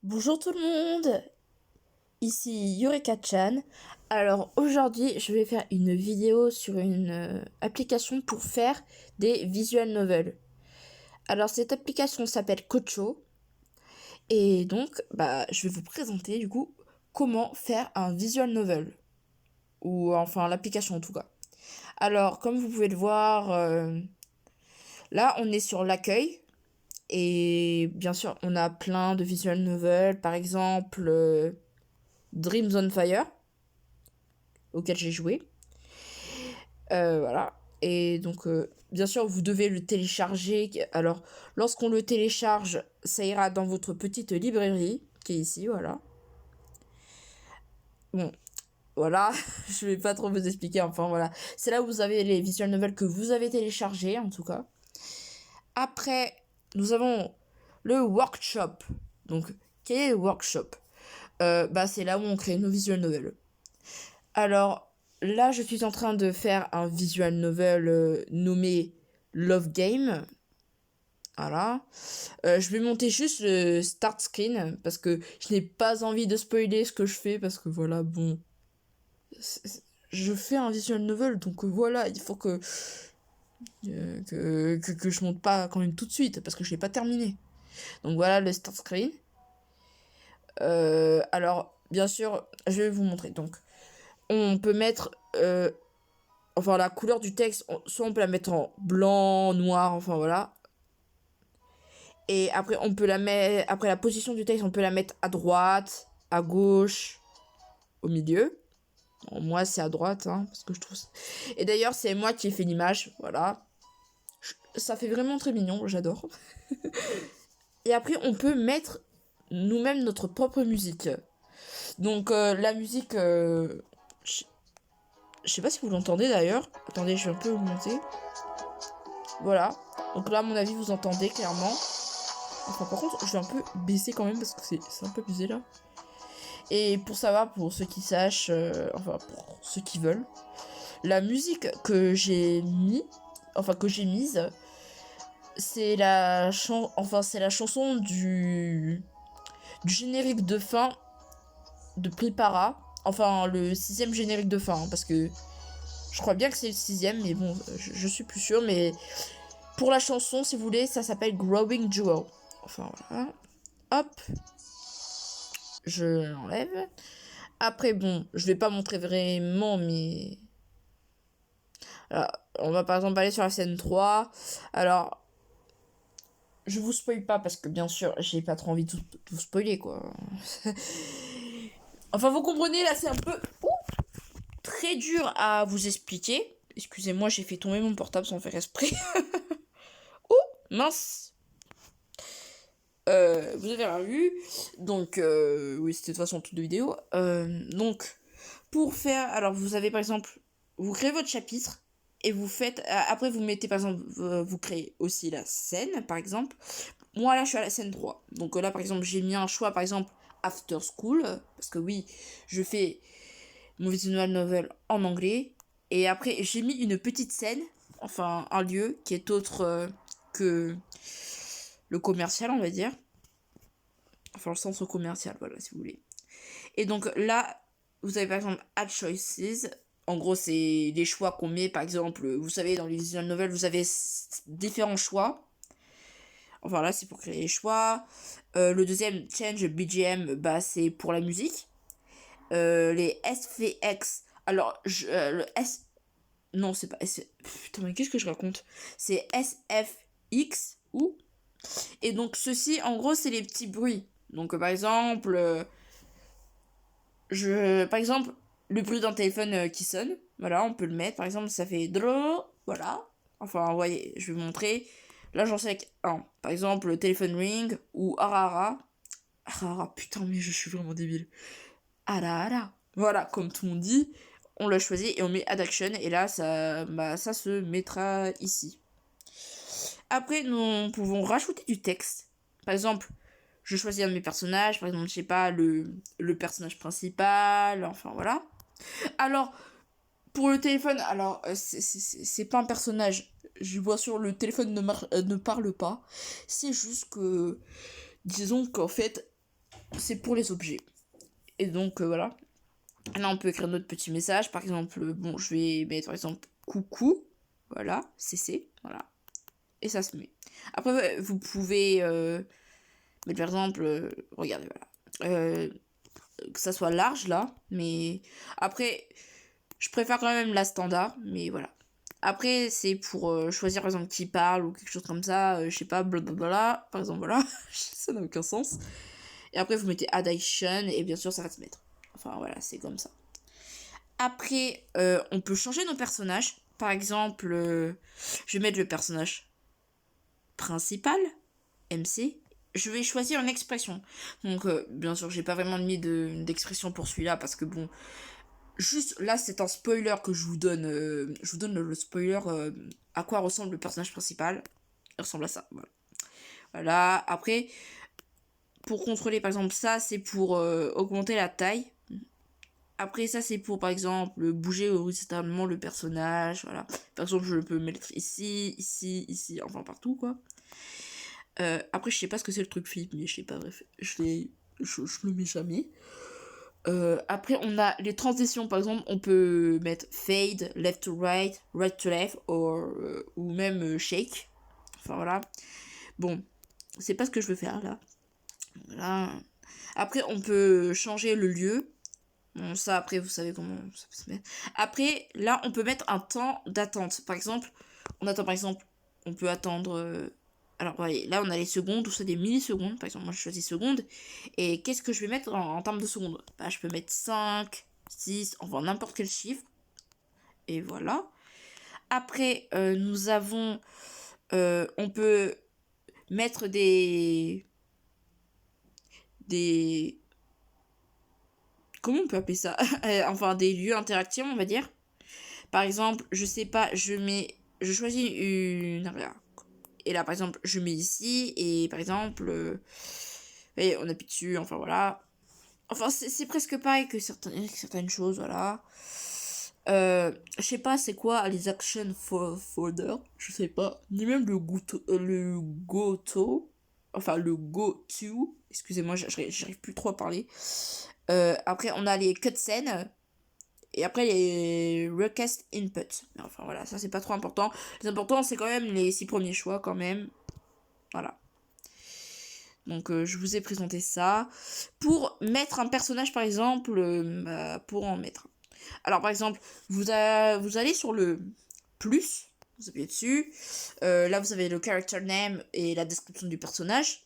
Bonjour tout le monde, ici Yureka-chan. Alors aujourd'hui je vais faire une vidéo sur une application pour faire des visual novels. Alors cette application s'appelle Kocho et donc je vais vous présenter du coup comment faire un visual novel. Ou enfin l'application en tout cas. Alors comme vous pouvez le voir, là on est sur l'accueil. Et bien sûr, on a plein de visual novels, par exemple Dreams on Fire, auquel j'ai joué. Voilà. Et donc, bien sûr, vous devez le télécharger. Alors, lorsqu'on le télécharge, ça ira dans votre petite librairie, qui est ici, voilà. Bon, voilà, je vais pas trop vous expliquer, enfin voilà. C'est là où vous avez les visual novels que vous avez téléchargés, en tout cas. Après, nous avons le workshop. Donc, quel est le workshop? C'est là où on crée nos visual novels. Alors, là, je suis en train de faire un visual novel nommé Love Game. Voilà. Je vais monter juste le start screen parce que je n'ai pas envie de spoiler ce que je fais parce que voilà, bon. Je fais un visual novel donc voilà, il faut que je monte pas quand même tout de suite parce que je l'ai pas terminé. Donc voilà le start screen. Alors, bien sûr, je vais vous montrer. Donc, on peut mettre enfin la couleur du texte, soit on peut la mettre en blanc, noir, enfin voilà. Et après on peut la mettre, après la position du texte, on peut la mettre à droite, à gauche, au milieu. Bon, moi c'est à droite, hein, parce que je trouve. Et d'ailleurs c'est moi qui ai fait l'image, voilà. Ça fait vraiment très mignon, j'adore. Et après on peut mettre nous-mêmes notre propre musique. Donc la musique, je sais pas si vous l'entendez d'ailleurs. Attendez, je vais un peu augmenter. Voilà. Donc là, à mon avis, vous entendez clairement. Enfin, par contre, je vais un peu baisser quand même parce que c'est un peu abusé là. Et pour savoir, pour ceux qui sachent, enfin pour ceux qui veulent, la musique que j'ai mise, c'est c'est la chanson du générique de fin de Pripara. Enfin, le 6ème générique de fin, hein, parce que je crois bien que c'est le 6ème, mais bon, je suis plus sûre, mais pour la chanson, si vous voulez, ça s'appelle Growing Jewel. Enfin, voilà. Hop, je l'enlève. Après, bon, je vais pas montrer vraiment, mais... Alors, on va par exemple aller sur la scène 3. Alors, je vous spoil pas parce que bien sûr, j'ai pas trop envie de tout spoiler, quoi. Enfin, vous comprenez, là, c'est un peu très dur à vous expliquer. Excusez-moi, j'ai fait tomber mon portable sans faire esprit. Oh, mince. Vous avez rien vu. Donc, oui, c'était de toute façon toute de vidéo. Donc, pour faire... Alors, vous avez par exemple... Vous créez votre chapitre. Et vous faites... Après, vous mettez par exemple... Vous créez aussi la scène, par exemple. Moi, là, je suis à la scène 3. Donc là, par exemple, j'ai mis un choix, par exemple, After School. Parce que oui, je fais mon visual novel en anglais. Et après, j'ai mis une petite scène. Enfin, un lieu qui est autre que le commercial, on va dire. Enfin, le centre commercial, voilà, si vous voulez. Et donc là, vous avez par exemple Add Choices. En gros, c'est les choix qu'on met. Par exemple, vous savez, dans les visual novels, vous avez différents choix. Enfin là, c'est pour créer les choix. Le deuxième, Change BGM, c'est pour la musique. Les SVX. Alors, le S... Non, c'est pas S... Putain, mais qu'est-ce que je raconte? C'est SFX ou... Et donc, ceci, en gros, c'est les petits bruits. Donc, par exemple... par exemple, le bruit d'un téléphone qui sonne, voilà, on peut le mettre. Par exemple, ça fait drrrr, voilà. Enfin, vous voyez, je vais vous montrer. Là, j'en sais un. Par exemple, le téléphone ring ou arara. Arara, putain, mais je suis vraiment débile. Ara. Voilà, comme tout le monde dit, on l'a choisi et on met add action. Et là, ça se mettra ici. Après, nous pouvons rajouter du texte. Par exemple, je choisis un de mes personnages, par exemple, je sais pas, le personnage principal, enfin voilà. Alors, pour le téléphone, alors, c'est pas un personnage. Je vois sur le téléphone ne parle pas. C'est juste que, disons qu'en fait, c'est pour les objets. Et donc, voilà. Là, on peut écrire notre petit message. Par exemple, bon, je vais mettre, par exemple, coucou. Voilà, CC, voilà. Et ça se met. Après, vous pouvez mettre, par exemple, regardez, voilà. Que ça soit large, là. Mais après, je préfère quand même la standard, mais voilà. Après, c'est pour choisir, par exemple, qui parle ou quelque chose comme ça. Je sais pas, blablabla. Par exemple, voilà. Ça n'a aucun sens. Et après, vous mettez add action et bien sûr, ça va se mettre. Enfin, voilà, c'est comme ça. Après, on peut changer nos personnages. Par exemple, je vais mettre le personnage principal, MC. Je vais choisir une expression. Donc, bien sûr, j'ai pas vraiment mis d'expression pour celui-là parce que bon, juste là, c'est un spoiler que je vous donne. Je vous donne le spoiler à quoi ressemble le personnage principal. Il ressemble à ça. Voilà. Voilà. Après, pour contrôler, par exemple, ça, c'est pour augmenter la taille. Après, ça, c'est pour, par exemple, bouger horizontalement le personnage, voilà. Par exemple, je peux mettre ici, ici, ici, enfin partout, quoi. Après, je sais pas ce que c'est le truc flip, mais je sais pas, bref. Je le mets jamais. Après, on a les transitions, par exemple, on peut mettre fade, left to right, right to left, ou même shake. Enfin, voilà. Bon, c'est pas ce que je veux faire, là. Voilà. Après, on peut changer le lieu. Bon, ça, après, vous savez comment ça peut se mettre. Après, là, on peut mettre un temps d'attente. Par exemple, on attend, par exemple, on peut attendre... Alors, voyez, là, on a les secondes, ou ça des millisecondes. Par exemple, moi, je choisis secondes. Et qu'est-ce que je vais mettre en termes de secondes? Bah, je peux mettre 5, 6, enfin, n'importe quel chiffre. Et voilà. Après, nous avons... on peut mettre des... Comment on peut appeler ça? Enfin, des lieux interactifs, on va dire. Par exemple, je sais pas, je choisis une area. Et là, par exemple, je mets ici, et par exemple, et on appuie dessus, enfin voilà. Enfin, c'est presque pareil que certaines choses, voilà. Je sais pas c'est quoi les action folder, je sais pas. Ni même le go-to, enfin le go-to, excusez-moi, j'arrive plus trop à parler. Après, on a les cutscenes. Et après, les request input. Enfin voilà, ça c'est pas trop important. L'important c'est quand même les 6 premiers choix quand même. Voilà. Donc je vous ai présenté ça. Pour mettre un personnage par exemple, pour en mettre. Alors par exemple, vous allez sur le plus, vous appuyez dessus. Là vous avez le character name et la description du personnage.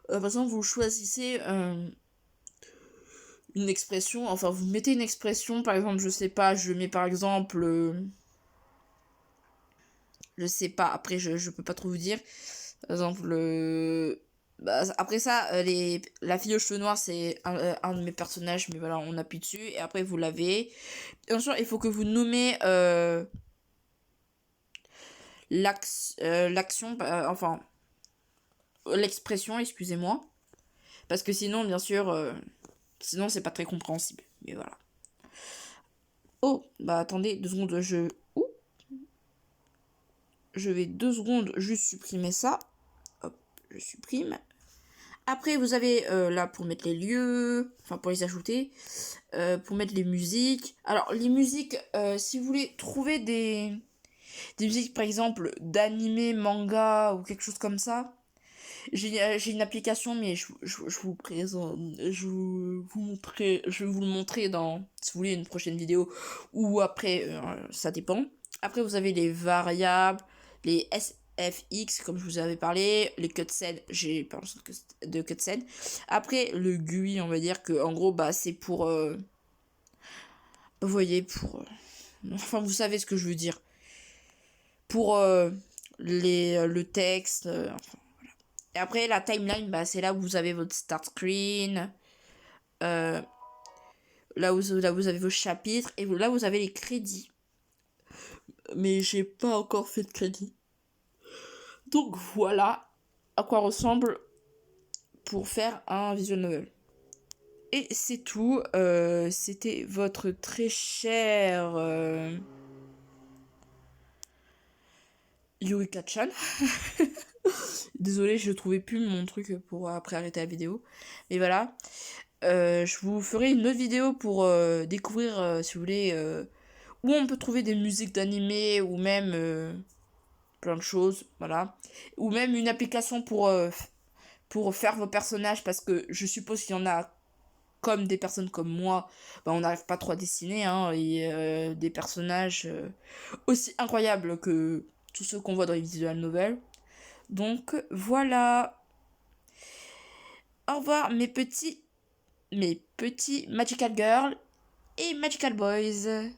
Par exemple, vous choisissez une expression, enfin vous mettez une expression, par exemple, je sais pas, je mets par exemple, je sais pas, après je peux pas trop vous dire, par exemple, bah, après ça, la fille aux cheveux noirs, c'est un de mes personnages, mais voilà, on appuie dessus, et après vous l'avez. Bien sûr, il faut que vous nommez l'action, enfin, l'expression, excusez-moi, parce que sinon, bien sûr, sinon c'est pas très compréhensible, mais voilà. Oh, bah attendez, 2 secondes, ouh, je vais 2 secondes juste supprimer ça. Hop, je supprime. Après, vous avez là pour mettre les lieux, enfin pour les ajouter, pour mettre les musiques. Alors, les musiques, si vous voulez trouver des musiques, par exemple, d'animé, manga ou quelque chose comme ça, j'ai une application, mais je vous présente, je vais vous le montrer dans, si vous voulez, une prochaine vidéo, ou après, ça dépend. Après, vous avez les variables, les SFX, comme je vous avais parlé, les cutscenes, j'ai pas besoin de cutscenes. Après, le GUI, on va dire que, en gros, bah, c'est pour, vous voyez, pour, enfin, vous savez ce que je veux dire. Pour le texte, enfin, et après, la timeline, bah, c'est là où vous avez votre start screen, euh, là où vous avez vos chapitres, et là où vous avez les crédits. Mais j'ai pas encore fait de crédit. Donc voilà à quoi ressemble pour faire un visual novel. Et c'est tout. C'était votre très cher... Yurika-chan. Désolée, je trouvais plus mon truc pour après arrêter la vidéo. Mais voilà. Je vous ferai une autre vidéo pour découvrir, si vous voulez, où on peut trouver des musiques d'animé ou même plein de choses, voilà. Ou même une application pour faire vos personnages, parce que je suppose qu'il y en a comme des personnes comme moi, bah, on n'arrive pas trop à dessiner, hein, et des personnages aussi incroyables que tous ceux qu'on voit dans les visual novels. Donc voilà. Au revoir mes petits Magical Girls et Magical Boys.